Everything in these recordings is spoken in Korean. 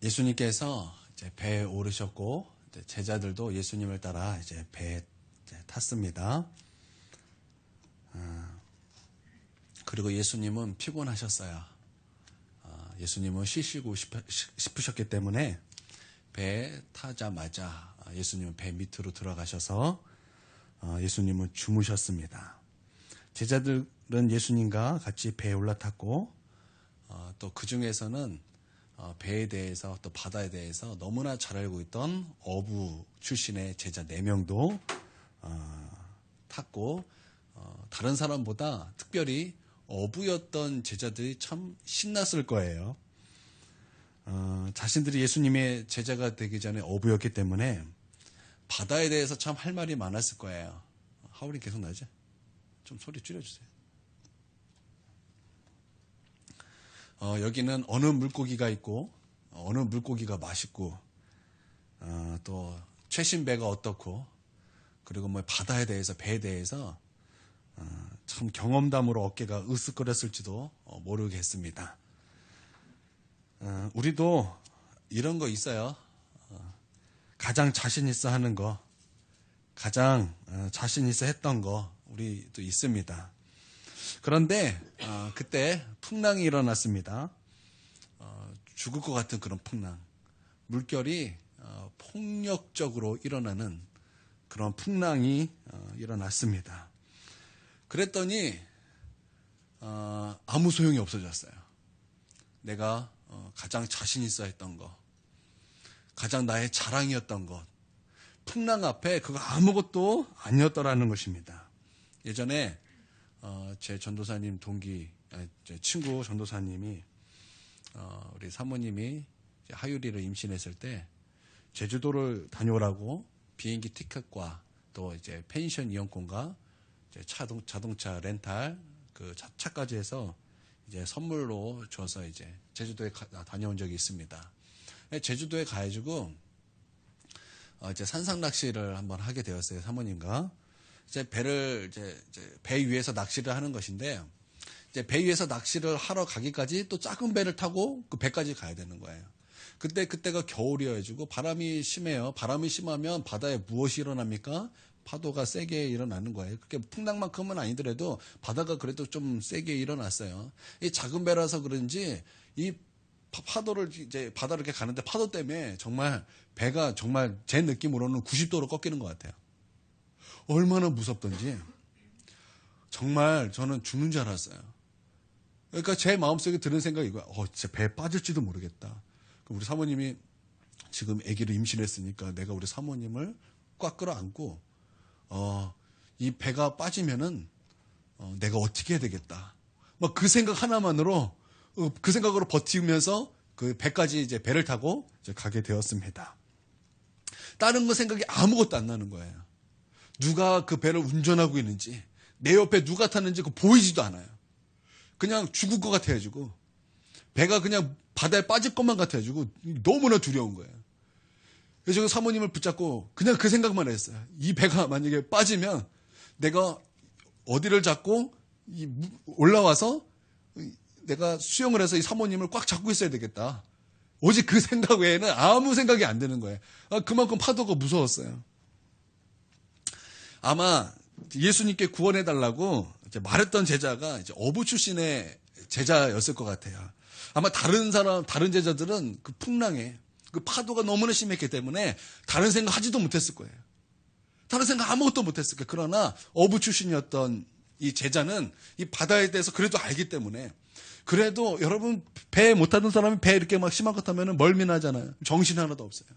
예수님께서 이제 배에 오르셨고 이제 제자들도 예수님을 따라 이제 배에 탔습니다. 그리고 예수님은 피곤하셨어요. 예수님은 쉬시고 싶으셨기 때문에 배에 타자마자 예수님은 배 밑으로 들어가셔서 예수님은 주무셨습니다. 제자들은 예수님과 같이 배에 올라탔고 또 그 중에서는 배에 대해서 또 바다에 대해서 너무나 잘 알고 있던 어부 출신의 제자 4명도 탔고 다른 사람보다 특별히 어부였던 제자들이 참 신났을 거예요. 자신들이 예수님의 제자가 되기 전에 어부였기 때문에 바다에 대해서 참 할 말이 많았을 거예요. 하울이 계속 나죠? 좀 소리 줄여주세요. 여기는 어느 물고기가 있고 어느 물고기가 맛있고 또 최신 배가 어떻고 그리고 뭐 바다에 대해서 배에 대해서 참 경험담으로 어깨가 으쓱거렸을지도 모르겠습니다. 우리도 이런 거 있어요. 가장 자신 있어 하는 거, 가장 자신 있어 했던 거 우리도 있습니다. 그런데 그때 풍랑이 일어났습니다. 죽을 것 같은 그런 풍랑. 물결이 폭력적으로 일어나는 그런 풍랑이 일어났습니다. 그랬더니 아무 소용이 없어졌어요. 내가 가장 자신 있어 했던 거, 가장 나의 자랑이었던 것, 풍랑 앞에 그거 아무것도 아니었더라는 것입니다. 예전에 제 전도사님 제 친구 전도사님이 우리 사모님이 하유리를 임신했을 때 제주도를 다녀오라고 비행기 티켓과 또 이제 펜션 이용권과 이제 자동차 렌탈 그 차까지 해서 이제 선물로 줘서 이제 제주도에 다녀온 적이 있습니다. 제주도에 가가지고 이제 산상 낚시를 한번 하게 되었어요. 사모님과 이제 배 위에서 낚시를 하는 것인데 이제 배 위에서 낚시를 하러 가기까지 또 작은 배를 타고 그 배까지 가야 되는 거예요. 그때가 겨울이어가지고 바람이 심해요. 바람이 심하면 바다에 무엇이 일어납니까? 파도가 세게 일어나는 거예요. 그게 풍랑만큼은 아니더라도 바다가 그래도 좀 세게 일어났어요. 이 작은 배라서 그런지 이 파도를 이제 바다를 이렇게 가는데 파도 때문에 정말 배가 정말 제 느낌으로는 90도로 꺾이는 것 같아요. 얼마나 무섭던지 정말 저는 죽는 줄 알았어요. 그러니까 제 마음속에 드는 생각이 이거야. 진짜 배에 빠질지도 모르겠다. 우리 사모님이 지금 아기를 임신했으니까 내가 우리 사모님을 꽉 끌어안고 이 배가 빠지면은 내가 어떻게 해야 되겠다. 막 그 생각 하나만으로 그 생각으로 버티면서 그 배까지 이제 배를 타고 이제 가게 되었습니다. 다른 거 생각이 아무것도 안 나는 거예요. 누가 그 배를 운전하고 있는지, 내 옆에 누가 탔는지 그거 보이지도 않아요. 그냥 죽을 것 같아가지고, 배가 그냥 바다에 빠질 것만 같아가지고 너무나 두려운 거예요. 그래서 사모님을 붙잡고 그냥 그 생각만 했어요. 이 배가 만약에 빠지면 내가 어디를 잡고 올라와서 내가 수영을 해서 이 사모님을 꽉 잡고 있어야 되겠다. 오직 그 생각 외에는 아무 생각이 안 드는 거예요. 그만큼 파도가 무서웠어요. 아마 예수님께 구원해달라고 말했던 제자가 이제 어부 출신의 제자였을 것 같아요. 아마 다른 제자들은 그 풍랑에 그 파도가 너무나 심했기 때문에 다른 생각 하지도 못했을 거예요. 다른 생각 아무것도 못했을 거예요. 그러나 어부 출신이었던 이 제자는 이 바다에 대해서 그래도 알기 때문에 그래도 여러분 배 못 타던 사람이 배 이렇게 막 심한 것 타면은 멀미나잖아요. 정신 하나도 없어요.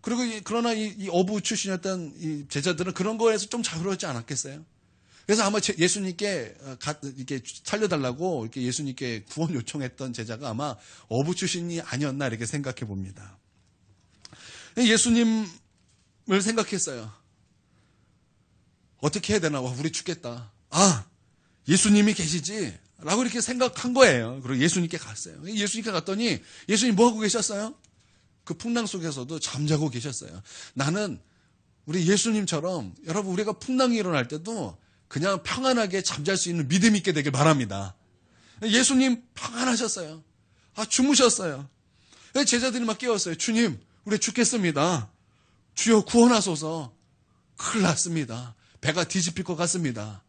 그리고 그러나 이 어부 출신이었던 이 제자들은 그런 거에서 좀 자유로웠지 않았겠어요? 그래서 아마 예수님께 이렇게 살려달라고 이렇게 예수님께 구원 요청했던 제자가 아마 어부 출신이 아니었나 이렇게 생각해 봅니다. 예수님을 생각했어요. 어떻게 해야 되나? 우리 죽겠다. 예수님이 계시지? 라고 이렇게 생각한 거예요. 그리고 예수님께 갔어요. 예수님께 갔더니 예수님 뭐 하고 계셨어요? 그 풍랑 속에서도 잠자고 계셨어요. 나는 우리 예수님처럼 여러분 우리가 풍랑이 일어날 때도 그냥 평안하게 잠잘 수 있는 믿음이 있게 되길 바랍니다. 예수님 평안하셨어요. 주무셨어요. 제자들이 막 깨웠어요. 주님, 우리 죽겠습니다. 주여 구원하소서. 큰일 났습니다. 배가 뒤집힐 것 같습니다.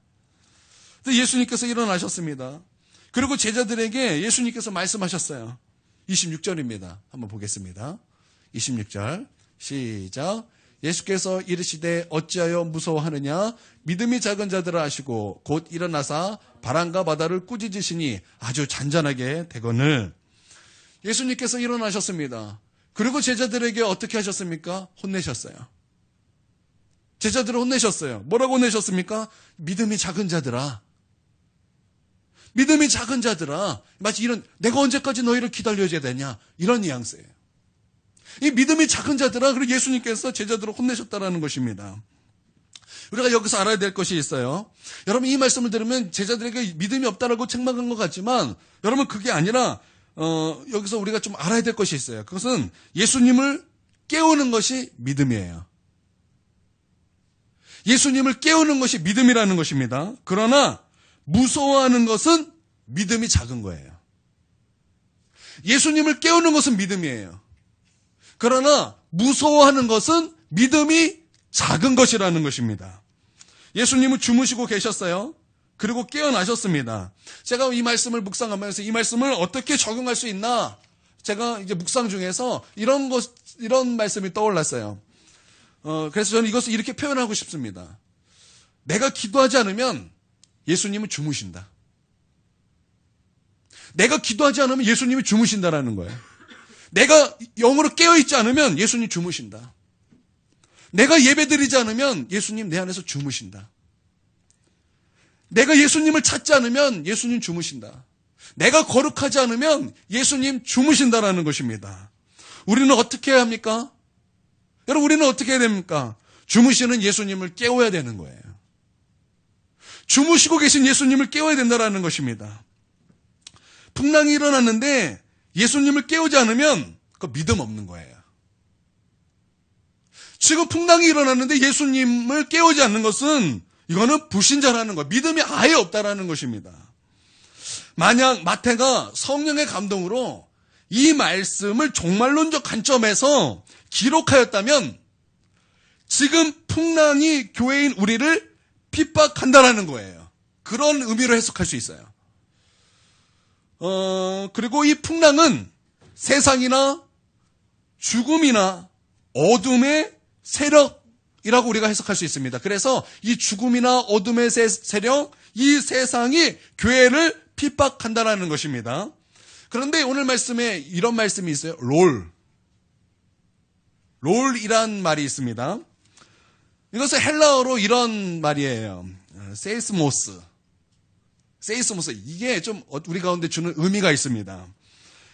예수님께서 일어나셨습니다. 그리고 제자들에게 예수님께서 말씀하셨어요. 26절입니다. 한번 보겠습니다. 26절 시작. 예수께서 이르시되 어찌하여 무서워하느냐 믿음이 작은 자들아 하시고 곧 일어나사 바람과 바다를 꾸짖으시니 아주 잔잔하게 되거늘. 예수님께서 일어나셨습니다. 그리고 제자들에게 어떻게 하셨습니까? 혼내셨어요. 제자들을 혼내셨어요. 뭐라고 혼내셨습니까? 믿음이 작은 자들아. 믿음이 작은 자들아. 마치 이런, 내가 언제까지 너희를 기다려줘야 되냐, 이런 뉘앙스예요. 이 믿음이 작은 자들아. 그리고 예수님께서 제자들을 혼내셨다라는 것입니다. 우리가 여기서 알아야 될 것이 있어요. 여러분, 이 말씀을 들으면 제자들에게 믿음이 없다라고 책망한 것 같지만, 여러분, 그게 아니라 여기서 우리가 좀 알아야 될 것이 있어요. 그것은 예수님을 깨우는 것이 믿음이에요. 예수님을 깨우는 것이 믿음이라는 것입니다. 그러나 무서워하는 것은 믿음이 작은 거예요. 예수님을 깨우는 것은 믿음이에요. 그러나 무서워하는 것은 믿음이 작은 것이라는 것입니다. 예수님은 주무시고 계셨어요. 그리고 깨어나셨습니다. 제가 이 말씀을 묵상하면서 이 말씀을 어떻게 적용할 수 있나, 제가 이제 묵상 중에서 이런 말씀이 떠올랐어요. 그래서 저는 이것을 이렇게 표현하고 싶습니다. 내가 기도하지 않으면 예수님은 주무신다. 내가 기도하지 않으면 예수님이 주무신다라는 거예요. 내가 영으로 깨어있지 않으면 예수님 주무신다. 내가 예배드리지 않으면 예수님 내 안에서 주무신다. 내가 예수님을 찾지 않으면 예수님 주무신다. 내가 거룩하지 않으면 예수님 주무신다라는 것입니다. 우리는 어떻게 해야 합니까? 여러분, 우리는 어떻게 해야 됩니까? 주무시는 예수님을 깨워야 되는 거예요. 주무시고 계신 예수님을 깨워야 된다는 것입니다. 풍랑이 일어났는데 예수님을 깨우지 않으면 그 믿음 없는 거예요. 지금 풍랑이 일어났는데 예수님을 깨우지 않는 것은 이거는 불신자라는 거, 믿음이 아예 없다라는 것입니다. 만약 마태가 성령의 감동으로 이 말씀을 종말론적 관점에서 기록하였다면 지금 풍랑이 교회인 우리를 핍박한다라는 거예요. 그런 의미로 해석할 수 있어요. 그리고 이 풍랑은 세상이나 죽음이나 어둠의 세력이라고 우리가 해석할 수 있습니다. 그래서 이 죽음이나 어둠의 세력, 이 세상이 교회를 핍박한다라는 것입니다. 그런데 오늘 말씀에 이런 말씀이 있어요. 롤이란 말이 있습니다. 이것은 헬라어로 이런 말이에요. 세이스모스. 이게 좀 우리 가운데 주는 의미가 있습니다.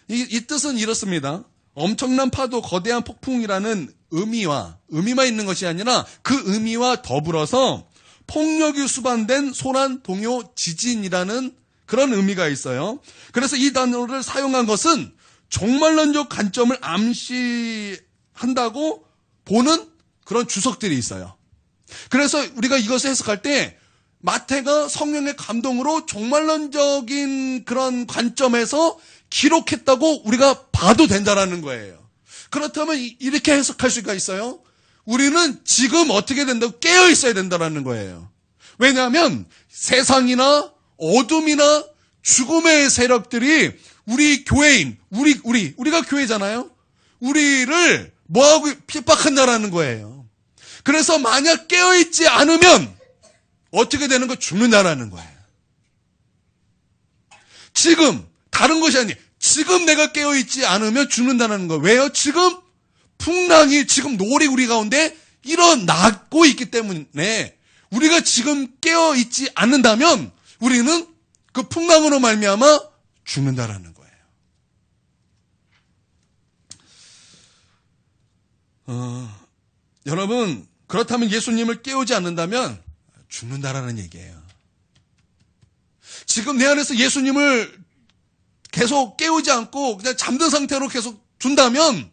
이 뜻은 이렇습니다. 엄청난 파도, 거대한 폭풍이라는 의미만 있는 것이 아니라 그 의미와 더불어서 폭력이 수반된 소란, 동요, 지진이라는 그런 의미가 있어요. 그래서 이 단어를 사용한 것은 종말론적 관점을 암시한다고 보는 그런 주석들이 있어요. 그래서 우리가 이것을 해석할 때 마태가 성령의 감동으로 종말론적인 그런 관점에서 기록했다고 우리가 봐도 된다라는 거예요. 그렇다면 이렇게 해석할 수가 있어요. 우리는 지금 어떻게 된다고 깨어 있어야 된다라는 거예요. 왜냐하면 세상이나 어둠이나 죽음의 세력들이 우리 교회인, 우리가 교회잖아요. 우리를 뭐하고 핍박한다라는 거예요. 그래서 만약 깨어있지 않으면 어떻게 되는 거? 죽는다라는 거예요. 지금 다른 것이 아니에요. 지금 내가 깨어있지 않으면 죽는다는 거예요. 왜요? 지금 풍랑이 지금 노을이 우리 가운데 일어나고 있기 때문에 우리가 지금 깨어있지 않는다면 우리는 그 풍랑으로 말미암아 죽는다라는 거예요. 여러분, 그렇다면 예수님을 깨우지 않는다면 죽는다라는 얘기예요. 지금 내 안에서 예수님을 계속 깨우지 않고 그냥 잠든 상태로 계속 둔다면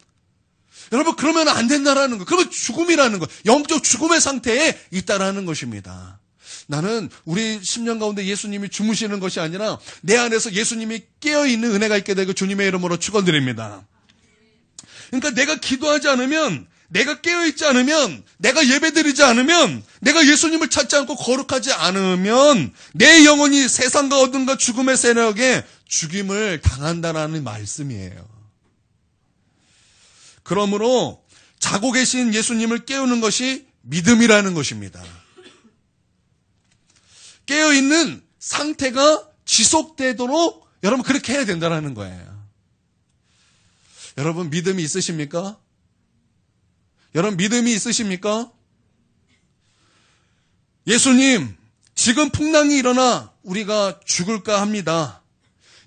여러분, 그러면 안 된다라는 거. 그러면 죽음이라는 거. 영적 죽음의 상태에 있다라는 것입니다. 나는 우리 10년 가운데 예수님이 주무시는 것이 아니라 내 안에서 예수님이 깨어있는 은혜가 있게 되고 주님의 이름으로 축원드립니다. 그러니까 내가 기도하지 않으면, 내가 깨어있지 않으면, 내가 예배드리지 않으면, 내가 예수님을 찾지 않고 거룩하지 않으면 내 영혼이 세상과 어둠과 죽음의 세력에 죽임을 당한다라는 말씀이에요. 그러므로 자고 계신 예수님을 깨우는 것이 믿음이라는 것입니다. 깨어있는 상태가 지속되도록 여러분 그렇게 해야 된다는 거예요. 여러분 믿음이 있으십니까? 여러분 믿음이 있으십니까? 예수님, 지금 풍랑이 일어나 우리가 죽을까 합니다.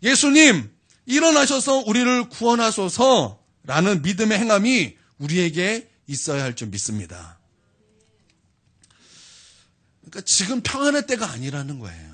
예수님, 일어나셔서 우리를 구원하소서라는 믿음의 행함이 우리에게 있어야 할 줄 믿습니다. 그러니까 지금 평안할 때가 아니라는 거예요.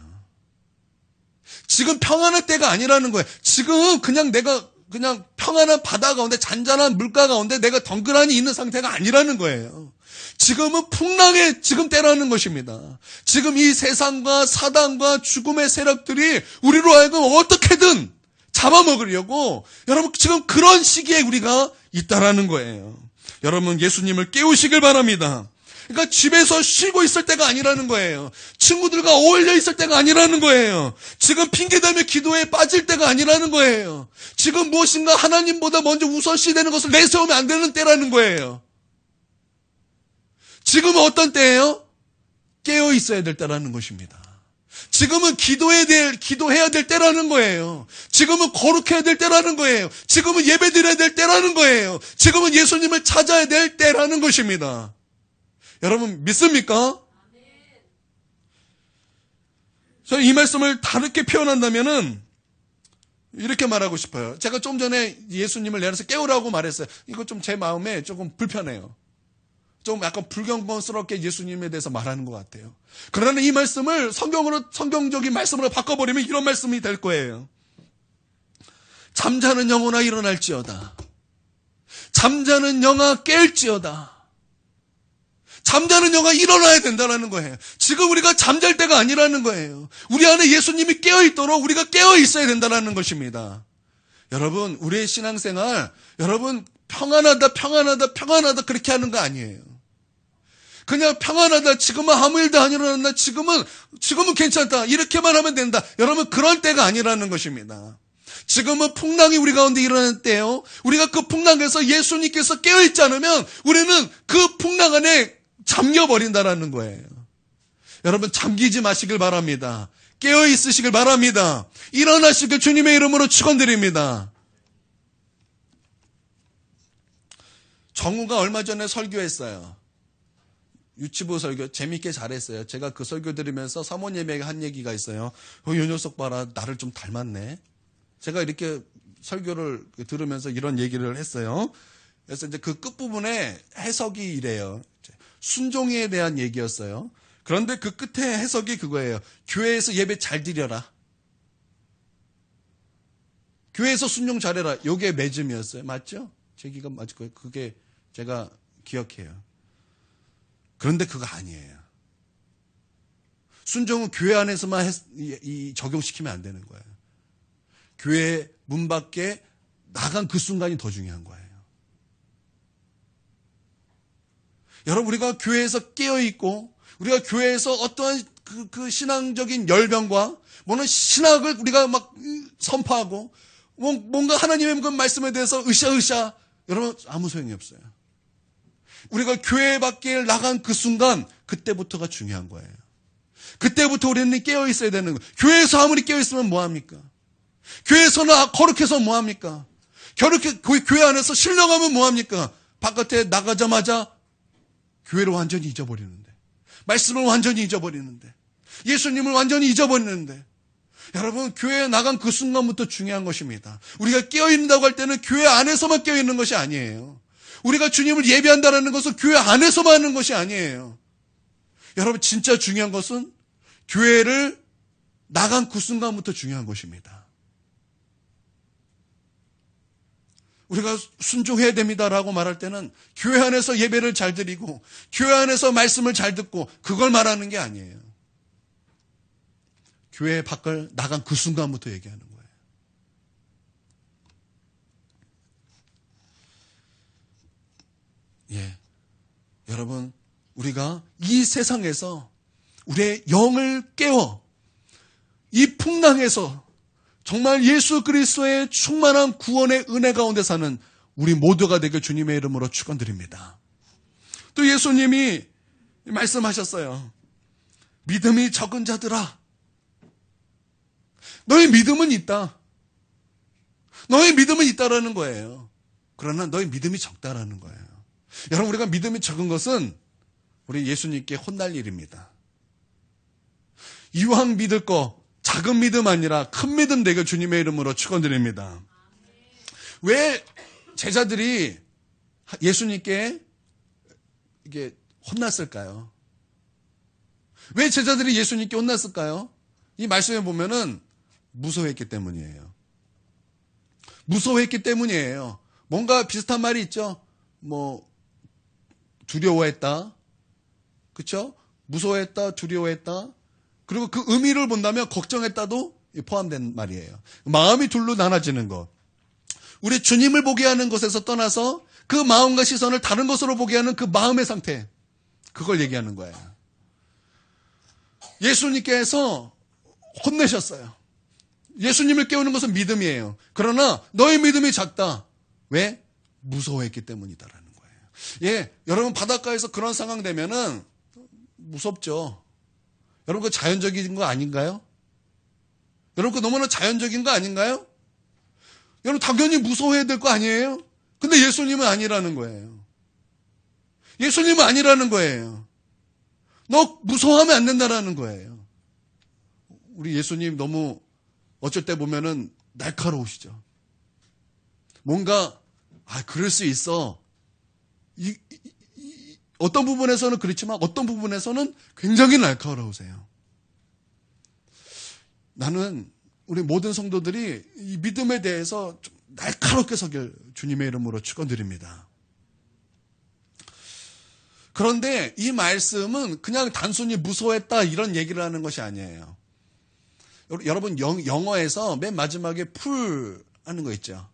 지금 평안할 때가 아니라는 거예요. 지금 그냥 내가 그냥 평안한 바다 가운데 잔잔한 물가 가운데 내가 덩그러니 있는 상태가 아니라는 거예요. 지금은 풍랑의 지금 때라는 것입니다. 지금 이 세상과 사단과 죽음의 세력들이 우리로 하여금 어떻게든 잡아먹으려고 여러분 지금 그런 시기에 우리가 있다라는 거예요. 여러분 예수님을 깨우시길 바랍니다. 그러니까 집에서 쉬고 있을 때가 아니라는 거예요. 친구들과 어울려 있을 때가 아니라는 거예요. 지금 핑계대며 기도에 빠질 때가 아니라는 거예요. 지금 무엇인가 하나님보다 먼저 우선시되는 것을 내세우면 안 되는 때라는 거예요. 지금은 어떤 때예요? 깨어 있어야 될 때라는 것입니다. 지금은 기도해야 될 때라는 거예요. 지금은 거룩해야 될 때라는 거예요. 지금은 예배드려야 될 때라는 거예요. 지금은 예수님을 찾아야 될 때라는 것입니다. 여러분 믿습니까? 저는 이 말씀을 다르게 표현한다면은 이렇게 말하고 싶어요. 제가 좀 전에 예수님을 내려서 깨우라고 말했어요. 이거 좀 제 마음에 조금 불편해요. 좀 약간 불경건스럽게 예수님에 대해서 말하는 것 같아요. 그러나 이 말씀을 성경적인 말씀으로 바꿔버리면 이런 말씀이 될 거예요. 잠자는 영혼아 일어날지어다. 잠자는 영아 깰지어다. 잠자는 영아 일어나야 된다는 거예요. 지금 우리가 잠잘 때가 아니라는 거예요. 우리 안에 예수님이 깨어있도록 우리가 깨어있어야 된다는 것입니다. 여러분 우리의 신앙생활 여러분 평안하다 그렇게 하는 거 아니에요. 그냥 평안하다 지금은 아무 일도 안 일어난다 지금은 괜찮다 이렇게만 하면 된다. 여러분 그런 때가 아니라는 것입니다. 지금은 풍랑이 우리 가운데 일어나는 때요. 우리가 그 풍랑에서 예수님께서 깨어있지 않으면 우리는 그 풍랑 안에 잠겨버린다라는 거예요. 여러분 잠기지 마시길 바랍니다. 깨어있으시길 바랍니다. 일어나시길 주님의 이름으로 축원드립니다. 정우가 얼마 전에 설교했어요. 유치부 설교 재밌게 잘했어요. 제가 그 설교 들으면서 사모님에게 한 얘기가 있어요. 이 녀석 봐라 나를 좀 닮았네. 제가 이렇게 설교를 들으면서 이런 얘기를 했어요. 그래서 이제 그 끝부분에 해석이 이래요. 순종에 대한 얘기였어요. 그런데 그 끝에 해석이 그거예요. 교회에서 예배 잘 드려라. 교회에서 순종 잘해라. 요게 맺음이었어요. 맞죠? 제 기가 맞을 거예요. 그게 제가 기억해요. 그런데 그거 아니에요. 순종은 교회 안에서만 적용시키면 안 되는 거예요. 교회 문 밖에 나간 그 순간이 더 중요한 거예요. 여러분 우리가 교회에서 깨어있고 우리가 교회에서 어떠한 그 신앙적인 열병과 뭐는 신학을 우리가 막 선포하고 뭔가 하나님의 그 말씀에 대해서 으쌰으쌰 여러분 아무 소용이 없어요. 우리가 교회 밖에 나간 그 순간 그때부터가 중요한 거예요. 그때부터 우리는 깨어있어야 되는 거예요. 교회에서 아무리 깨어있으면 뭐합니까? 교회에서는 거룩해서 뭐합니까? 교회 안에서 신령하면 뭐합니까? 바깥에 나가자마자 교회를 완전히 잊어버리는데 말씀을 완전히 잊어버리는데 예수님을 완전히 잊어버리는데 여러분 교회에 나간 그 순간부터 중요한 것입니다. 우리가 깨어있는다고 할 때는 교회 안에서만 깨어있는 것이 아니에요. 우리가 주님을 예배한다는 것은 교회 안에서만 하는 것이 아니에요. 여러분 진짜 중요한 것은 교회를 나간 그 순간부터 중요한 것입니다. 우리가 순종해야 됩니다라고 말할 때는 교회 안에서 예배를 잘 드리고 교회 안에서 말씀을 잘 듣고 그걸 말하는 게 아니에요. 교회 밖을 나간 그 순간부터 얘기하는 거예요. 예. 여러분, 우리가 이 세상에서 우리의 영을 깨워 이 풍랑에서 정말 예수 그리스도의 충만한 구원의 은혜 가운데 사는 우리 모두가 되길 주님의 이름으로 축원드립니다. 또 예수님이 말씀하셨어요. 믿음이 적은 자들아, 너의 믿음은 있다. 너의 믿음은 있다라는 거예요. 그러나 너의 믿음이 적다라는 거예요. 여러분, 우리가 믿음이 적은 것은 우리 예수님께 혼날 일입니다. 이왕 믿을 거 작은 믿음 아니라 큰 믿음 되길 주님의 이름으로 축원드립니다. 왜 제자들이 예수님께 이게 혼났을까요? 왜 제자들이 예수님께 혼났을까요? 이 말씀에 보면은 무서워했기 때문이에요. 무서워했기 때문이에요. 뭔가 비슷한 말이 있죠. 뭐 두려워했다. 그렇죠? 무서워했다, 두려워했다. 그리고 그 의미를 본다면 걱정했다도 포함된 말이에요. 마음이 둘로 나눠지는 것. 우리 주님을 보게 하는 것에서 떠나서 그 마음과 시선을 다른 것으로 보게 하는 그 마음의 상태. 그걸 얘기하는 거예요. 예수님께서 혼내셨어요. 예수님을 깨우는 것은 믿음이에요. 그러나 너의 믿음이 작다. 왜? 무서워했기 때문이다라는 거예요. 예, 여러분 바닷가에서 그런 상황 되면은 무섭죠. 여러분 그 자연적인 거 아닌가요? 여러분 그 너무나 자연적인 거 아닌가요? 여러분 당연히 무서워해야 될 거 아니에요? 근데 예수님은 아니라는 거예요. 예수님은 아니라는 거예요. 너 무서워하면 안 된다라는 거예요. 우리 예수님 너무 어쩔 때 보면은 날카로우시죠. 뭔가 그럴 수 있어. 어떤 부분에서는 그렇지만 어떤 부분에서는 굉장히 날카로우세요. 나는 우리 모든 성도들이 이 믿음에 대해서 좀 날카롭게 서길 주님의 이름으로 축원드립니다. 그런데 이 말씀은 그냥 단순히 무서워했다 이런 얘기를 하는 것이 아니에요. 여러분 영어에서 맨 마지막에 풀 하는 거 있죠.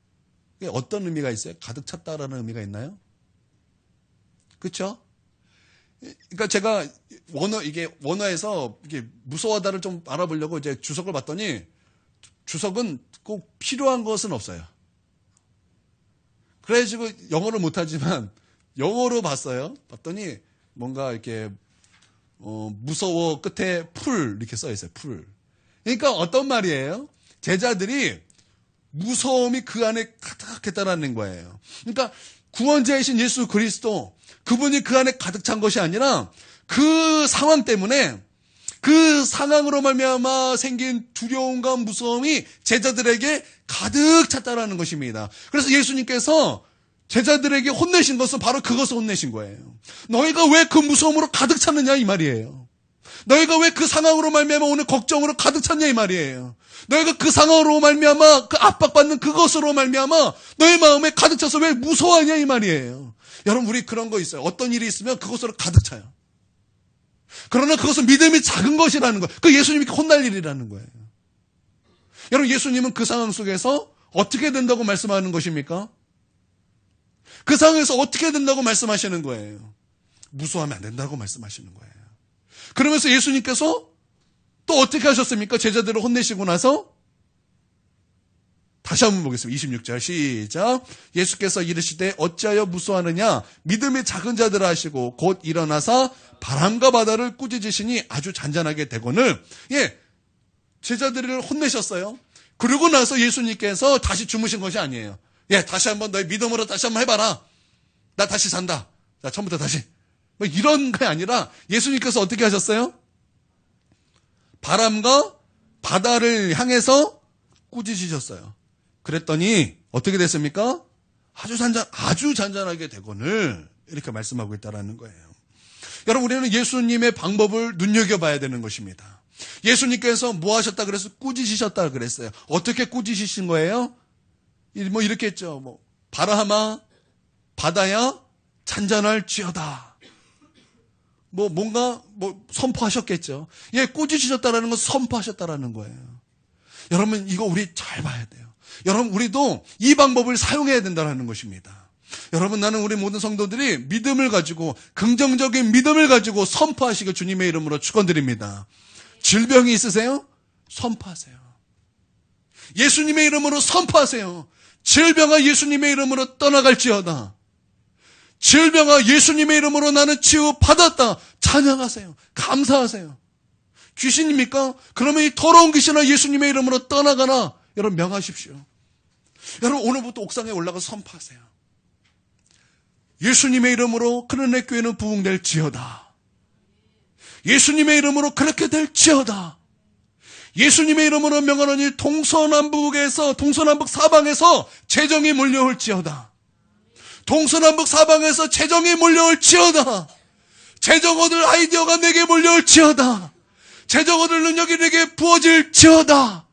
그게 어떤 의미가 있어요? 가득 찼다라는 의미가 있나요? 그렇죠? 그러니까 제가 원어에서 이게 무서워하다를 좀 알아보려고 이제 주석을 봤더니 주석은 꼭 필요한 것은 없어요. 그래가지고 영어를 못하지만 영어로 봤어요. 봤더니 뭔가 이렇게 무서워 끝에 풀 이렇게 써 있어요. 풀. 그러니까 어떤 말이에요? 제자들이 무서움이 그 안에 가득했다라는 거예요. 그러니까 구원자이신 예수 그리스도 그분이 그 안에 가득 찬 것이 아니라 그 상황 때문에 그 상황으로 말미암아 생긴 두려움과 무서움이 제자들에게 가득 찼다라는 것입니다. 그래서 예수님께서 제자들에게 혼내신 것은 바로 그것을 혼내신 거예요. 너희가 왜 그 무서움으로 가득 찼느냐 이 말이에요. 너희가 왜 그 상황으로 말미암아 오늘 걱정으로 가득 찼냐 이 말이에요. 너희가 그 상황으로 말미암아 그 압박받는 그것으로 말미암아 너희 마음에 가득 차서 왜 무서워하냐 이 말이에요. 여러분 우리 그런 거 있어요. 어떤 일이 있으면 그것으로 가득 차요. 그러나 그것은 믿음이 작은 것이라는 거예요. 그 예수님이 혼날 일이라는 거예요. 여러분 예수님은 그 상황 속에서 어떻게 된다고 말씀하는 것입니까? 그 상황에서 어떻게 된다고 말씀하시는 거예요? 무서워하면 안 된다고 말씀하시는 거예요. 그러면서 예수님께서 또 어떻게 하셨습니까? 제자들을 혼내시고 나서 다시 한번 보겠습니다. 26절 시작. 예수께서 이르시되 어찌하여 무서워하느냐 믿음이 작은 자들아 하시고 곧 일어나사 바람과 바다를 꾸짖으시니 아주 잔잔하게 되거늘. 예, 제자들을 혼내셨어요. 그러고 나서 예수님께서 다시 주무신 것이 아니에요. 예, 다시 한번 너의 믿음으로 다시 한번 해봐라. 나 다시 잔다. 자, 처음부터 다시. 뭐 이런 게 아니라 예수님께서 어떻게 하셨어요? 바람과 바다를 향해서 꾸짖으셨어요. 그랬더니 어떻게 됐습니까? 아주 잔잔하게 되거늘 이렇게 말씀하고 있다라는 거예요. 여러분 우리는 예수님의 방법을 눈여겨봐야 되는 것입니다. 예수님께서 뭐 하셨다 그래서 꾸짖으셨다 그랬어요. 어떻게 꾸짖으신 거예요? 뭐 이렇게 했죠. 뭐 바람아 바다야 잔잔할지어다. 뭔가 선포하셨겠죠. 예, 꾸짖으셨다라는 건 선포하셨다라는 거예요. 여러분, 이거 우리 잘 봐야 돼요. 여러분, 우리도 이 방법을 사용해야 된다는 것입니다. 여러분, 나는 우리 모든 성도들이 믿음을 가지고, 긍정적인 믿음을 가지고 선포하시길 주님의 이름으로 축원드립니다. 질병이 있으세요? 선포하세요. 예수님의 이름으로 선포하세요. 질병아 예수님의 이름으로 떠나갈지어다. 질병아 예수님의 이름으로 나는 치유받았다. 찬양하세요. 감사하세요. 귀신입니까? 그러면 이 더러운 귀신아 예수님의 이름으로 떠나가나. 여러분 명하십시오. 여러분 오늘부터 옥상에 올라가서 선포하세요. 예수님의 이름으로 그런 교회는 부흥될지어다. 예수님의 이름으로 그렇게 될지어다. 예수님의 이름으로 명하노니 동서남북 사방에서 재정이 몰려올지어다. 동서남북 사방에서 재정이 몰려올지어다. 재정 얻을 아이디어가 내게 몰려올지어다. 재정 얻을 능력이 내게 부어질지어다.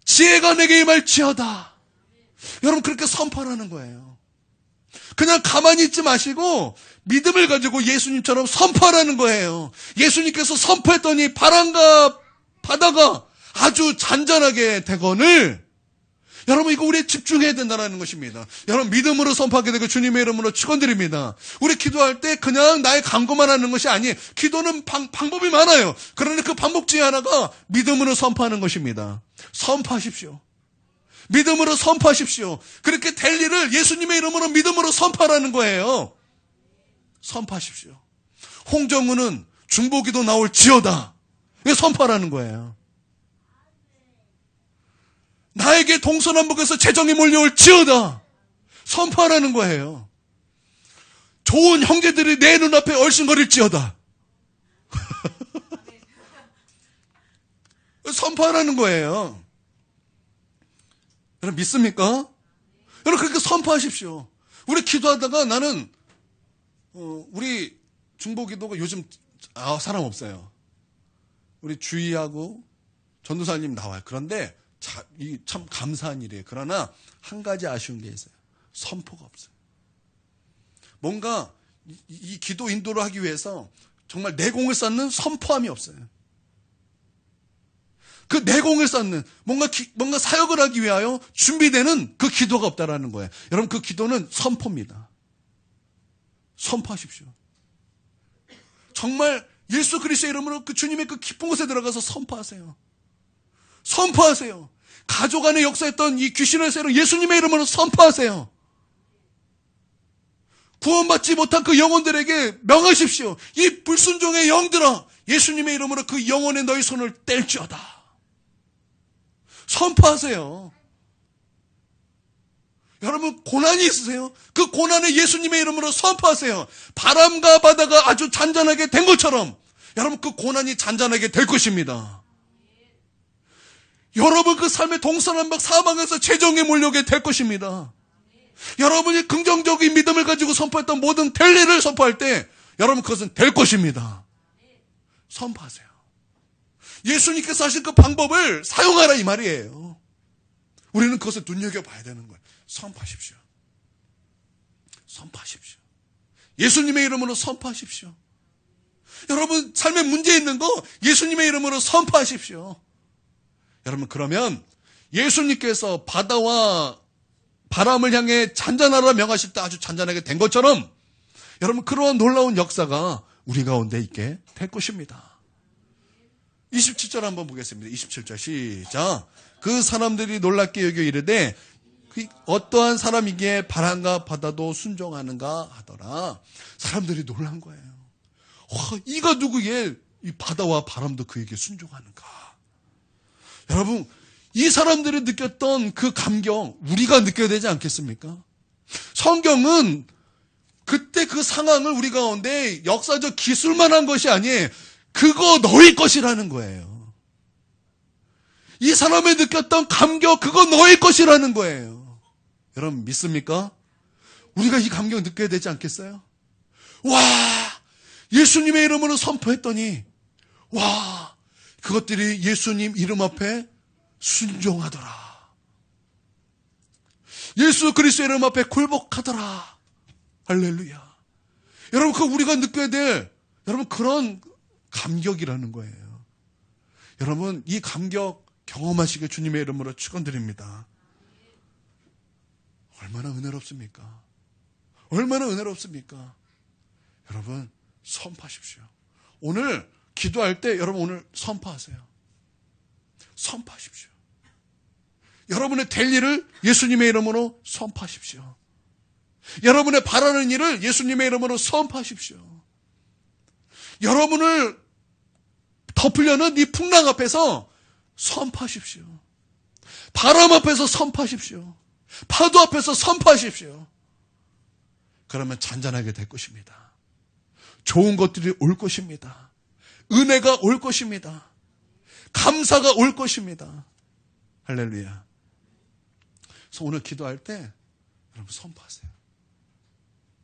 지혜가 내게 임할지어다. 여러분 그렇게 선포하는 거예요. 그냥 가만히 있지 마시고 믿음을 가지고 예수님처럼 선포하라는 거예요. 예수님께서 선포했더니 바람과 바다가 아주 잔잔하게 되거늘. 여러분 이거 우리 집중해야 된다는 것입니다. 여러분 믿음으로 선포하게 되고 주님의 이름으로 축원드립니다. 우리 기도할 때 그냥 나의 간구만 하는 것이 아니에요. 기도는 방법이 많아요. 그러나 그 방법 중에 하나가 믿음으로 선포하는 것입니다. 선포하십시오. 믿음으로 선포하십시오. 그렇게 될 일을 예수님의 이름으로 믿음으로 선포하라는 거예요. 선포하십시오. 홍정우는 중보기도 나올지어다. 이게 선포하라는 거예요. 나에게 동서남북에서 재정이 몰려올지어다. 선포하라는 거예요. 좋은 형제들이 내 눈앞에 얼씬거릴지어다. 선포하라는 거예요. 여러분 믿습니까? 여러분 그렇게 선포하십시오. 우리 기도하다가 나는 우리 중보기도가 요즘 사람 없어요. 우리 주희하고 전도사님 나와요. 그런데 참 감사한 일이에요. 그러나 한 가지 아쉬운 게 있어요. 선포가 없어요. 뭔가 이 기도 인도를 하기 위해서 정말 내공을 쌓는 선포함이 없어요. 그 내공을 쌓는 뭔가 사역을 하기 위하여 준비되는 그 기도가 없다라는 거예요. 여러분 그 기도는 선포입니다. 선포하십시오. 정말 예수 그리스도의 이름으로 그 주님의 그 깊은 곳에 들어가서 선포하세요. 선포하세요. 가족 안에 역사했던 이 귀신의 세력 예수님의 이름으로 선포하세요. 구원받지 못한 그 영혼들에게 명하십시오. 이 불순종의 영들아 예수님의 이름으로 그 영혼의 너희 손을 뗄지어다. 선포하세요. 여러분 고난이 있으세요? 그 고난을 예수님의 이름으로 선포하세요. 바람과 바다가 아주 잔잔하게 된 것처럼 여러분 그 고난이 잔잔하게 될 것입니다. 여러분 그 삶의 동서남북 사방에서 재정이 몰려오게 될 것입니다. 여러분이 긍정적인 믿음을 가지고 선포했던 모든 될 일을 선포할 때 여러분 그것은 될 것입니다. 선포하세요. 예수님께서 하신 그 방법을 사용하라 이 말이에요. 우리는 그것을 눈여겨봐야 되는 거예요. 선포하십시오. 선포하십시오. 예수님의 이름으로 선포하십시오. 여러분 삶에 문제 있는 거 예수님의 이름으로 선포하십시오. 여러분 그러면 예수님께서 바다와 바람을 향해 잔잔하라 명하실 때 아주 잔잔하게 된 것처럼 여러분 그러한 놀라운 역사가 우리 가운데 있게 될 것입니다. 27절 한번 보겠습니다. 27절 시작. 그 사람들이 놀랍게 여겨 이르되 어떠한 사람이기에 바람과 바다도 순종하는가 하더라. 사람들이 놀란 거예요. 이가 누구기에 이 바다와 바람도 그에게 순종하는가. 여러분 이 사람들이 느꼈던 그 감격 우리가 느껴야 되지 않겠습니까? 성경은 그때 그 상황을 우리 가운데 역사적 기술만 한 것이 아니에요. 그거 너희 것이라는 거예요. 이 사람이 느꼈던 감격 그거 너희 것이라는 거예요. 여러분 믿습니까? 우리가 이 감격 느껴야 되지 않겠어요? 와 예수님의 이름으로 선포했더니 와 그것들이 예수님 이름 앞에 순종하더라. 예수 그리스도의 이름 앞에 굴복하더라. 할렐루야. 여러분 그 우리가 느껴야 될 여러분, 그런 감격이라는 거예요. 여러분, 이 감격 경험하시길 주님의 이름으로 축원드립니다. 얼마나 은혜롭습니까? 얼마나 은혜롭습니까? 여러분, 선포하십시오. 오늘 기도할 때 여러분 오늘 선포하세요. 선포하십시오. 여러분의 될 일을 예수님의 이름으로 선포하십시오. 여러분의 바라는 일을 예수님의 이름으로 선포하십시오. 여러분을 덮으려는 이 풍랑 앞에서 선포하십시오. 바람 앞에서 선포하십시오. 파도 앞에서 선포하십시오. 그러면 잔잔하게 될 것입니다. 좋은 것들이 올 것입니다. 은혜가 올 것입니다. 감사가 올 것입니다. 할렐루야. 그래서 오늘 기도할 때 여러분 선포하세요.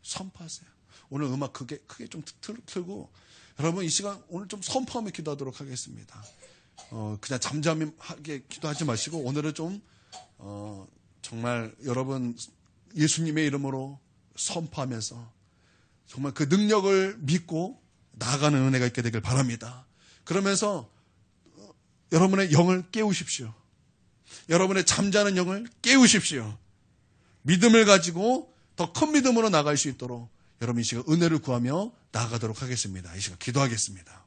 선포하세요. 오늘 음악 크게 좀 틀고 여러분 이 시간 오늘 좀 선포하며 기도하도록 하겠습니다. 그냥 잠잠하게 기도하지 마시고 오늘은 좀 정말 여러분 예수님의 이름으로 선포하면서 정말 그 능력을 믿고 나아가는 은혜가 있게 되길 바랍니다. 그러면서 여러분의 영을 깨우십시오. 여러분의 잠자는 영을 깨우십시오. 믿음을 가지고 더 큰 믿음으로 나갈 수 있도록 여러분 이 시간 은혜를 구하며 나아가도록 하겠습니다. 이 시간 기도하겠습니다.